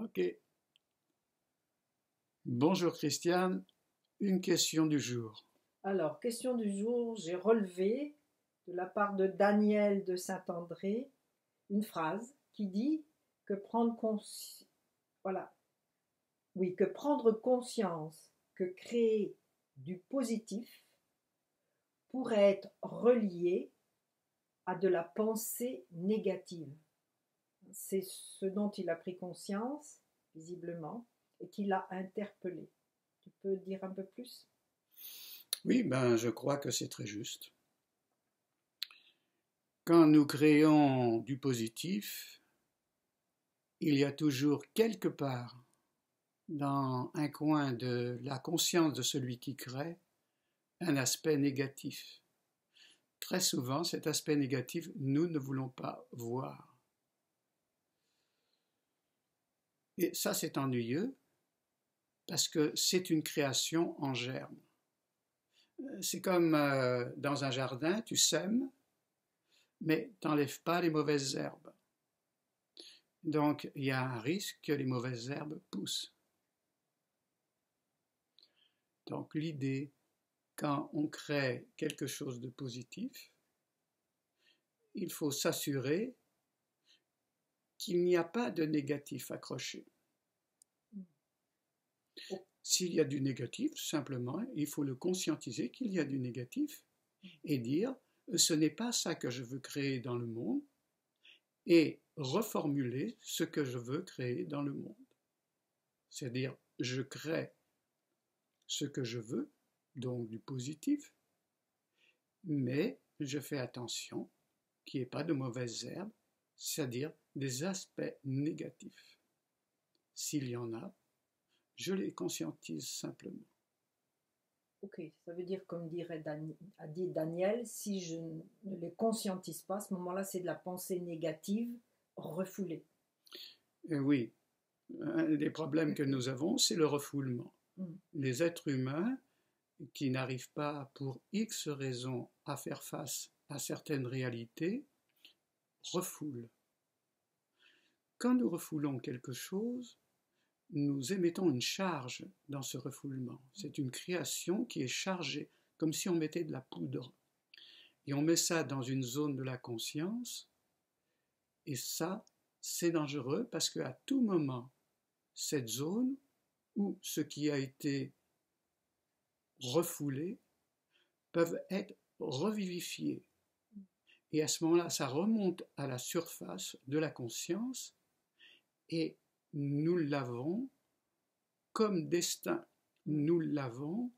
Ok. Bonjour Christiane, une question du jour. Alors, question du jour, j'ai relevé de la part de Daniel de Saint-André une phrase qui dit que voilà, oui, que prendre conscience que créer du positif pourrait être relié à de la pensée négative. C'est ce dont il a pris conscience, visiblement, et qui l'a interpellé. Tu peux dire un peu plus? Oui, je crois que c'est très juste. Quand nous créons du positif, il y a toujours quelque part, dans un coin de la conscience de celui qui crée, un aspect négatif. Très souvent, cet aspect négatif, nous ne voulons pas voir. Et ça, c'est ennuyeux, parce que c'est une création en germe. C'est comme dans un jardin, tu sèmes, mais tu n'enlèves pas les mauvaises herbes. Donc, il y a un risque que les mauvaises herbes poussent. Donc, l'idée, quand on crée quelque chose de positif, il faut s'assurer qu'il n'y a pas de négatif accroché. S'il y a du négatif, simplement, il faut le conscientiser qu'il y a du négatif et dire ce n'est pas ça que je veux créer dans le monde et reformuler ce que je veux créer dans le monde. C'est-à-dire, je crée ce que je veux, donc du positif, mais je fais attention qu'il n'y ait pas de mauvaises herbes, c'est-à-dire des aspects négatifs. S'il y en a, je les conscientise simplement. Ok, ça veut dire, comme a dit Daniel, si je ne les conscientise pas, à ce moment-là, c'est de la pensée négative refoulée. Et oui, un des problèmes que nous avons, c'est le refoulement. Les êtres humains qui n'arrivent pas, pour X raisons, à faire face à certaines réalités, refoulent. Quand nous refoulons quelque chose, nous émettons une charge dans ce refoulement. C'est une création qui est chargée, comme si on mettait de la poudre. Et on met ça dans une zone de la conscience, et ça, c'est dangereux parce qu'à tout moment, cette zone, ou ce qui a été refoulé, peuvent être revivifiés. Et à ce moment-là, ça remonte à la surface de la conscience, et nous l'avons comme destin. Nous l'avons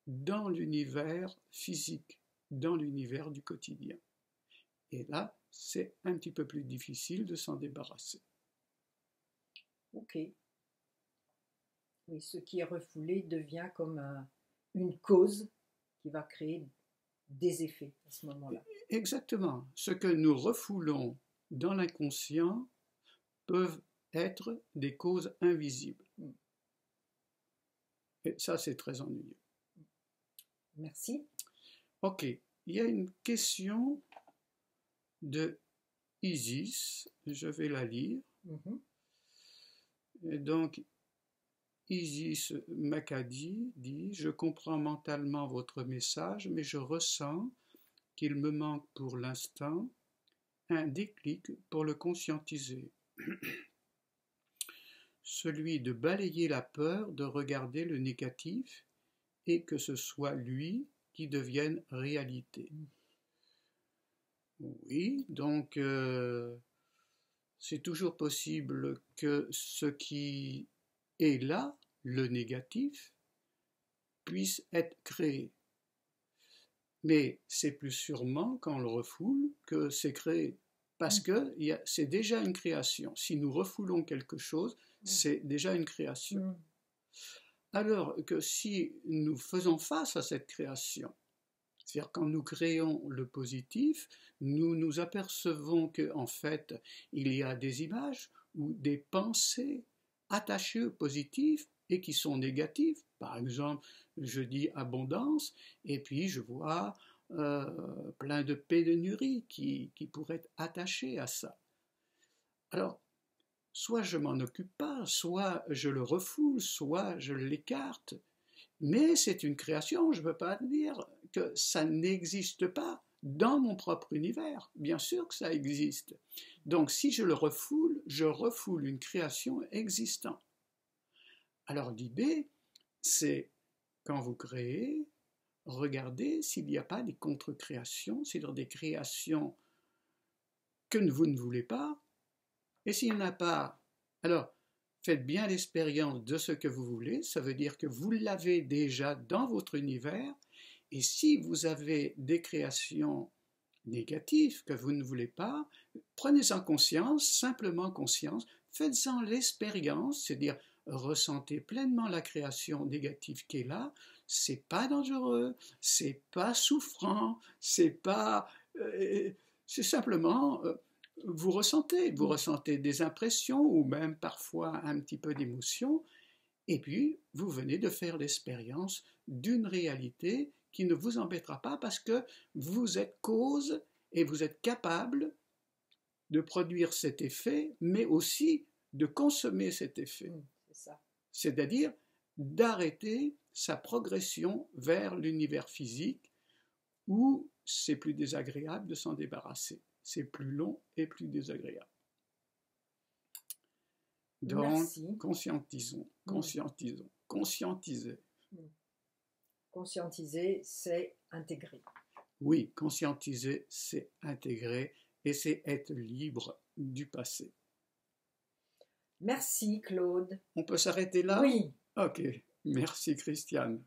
dans l'univers physique, dans l'univers du quotidien. Et là, c'est un petit peu plus difficile de s'en débarrasser. Ok. Oui, ce qui est refoulé devient comme une cause qui va créer des effets à ce moment-là. Exactement. Ce que nous refoulons dans l'inconscient peuvent être des causes invisibles. Et ça, c'est très ennuyeux. Merci. Ok, il y a une question de Isis, je vais la lire. Et donc, Isis Makadi dit « Je comprends mentalement votre message, mais je ressens qu'il me manque pour l'instant un déclic pour le conscientiser. Celui de balayer la peur de regarder le négatif et que ce soit lui qui devienne réalité. » Oui, donc c'est toujours possible que ce qui est là, le négatif, puisse être créé. Mais c'est plus sûrement quand on le refoule que c'est créé. Parce que c'est déjà une création. Si nous refoulons quelque chose, c'est déjà une création. Alors que si nous faisons face à cette création, c'est-à-dire quand nous créons le positif, nous nous apercevons qu'en fait, il y a des images ou des pensées attachées au positif et qui sont négatives. Par exemple, je dis abondance et puis je vois plein de pénuries qui pourraient être attachées à ça. Alors, soit je m'en occupe pas, soit je le refoule, soit je l'écarte. Mais c'est une création, je ne veux pas dire que ça n'existe pas dans mon propre univers. Bien sûr que ça existe. Donc si je le refoule, je refoule une création existante. Alors l'idée, c'est quand vous créez, regardez s'il n'y a pas des contre-créations, c'est-à-dire des créations que vous ne voulez pas. Et s'il n'y en a pas, alors faites bien l'expérience de ce que vous voulez, ça veut dire que vous l'avez déjà dans votre univers, et si vous avez des créations négatives que vous ne voulez pas, prenez-en conscience, simplement conscience, faites-en l'expérience, c'est-à-dire ressentez pleinement la création négative qui est là, c'est pas dangereux, c'est pas souffrant, c'est simplement vous ressentez des impressions ou même parfois un petit peu d'émotion, et puis vous venez de faire l'expérience d'une réalité qui ne vous embêtera pas parce que vous êtes cause et vous êtes capable de produire cet effet, mais aussi de consommer cet effet. C'est-à-dire d'arrêter sa progression vers l'univers physique où c'est plus désagréable de s'en débarrasser. C'est plus long et plus désagréable. Donc, merci. conscientisons, conscientiser. Conscientiser, c'est intégrer. Oui, conscientiser, c'est intégrer et c'est être libre du passé. Merci Claude. On peut s'arrêter là? Oui. Ok, merci Christiane.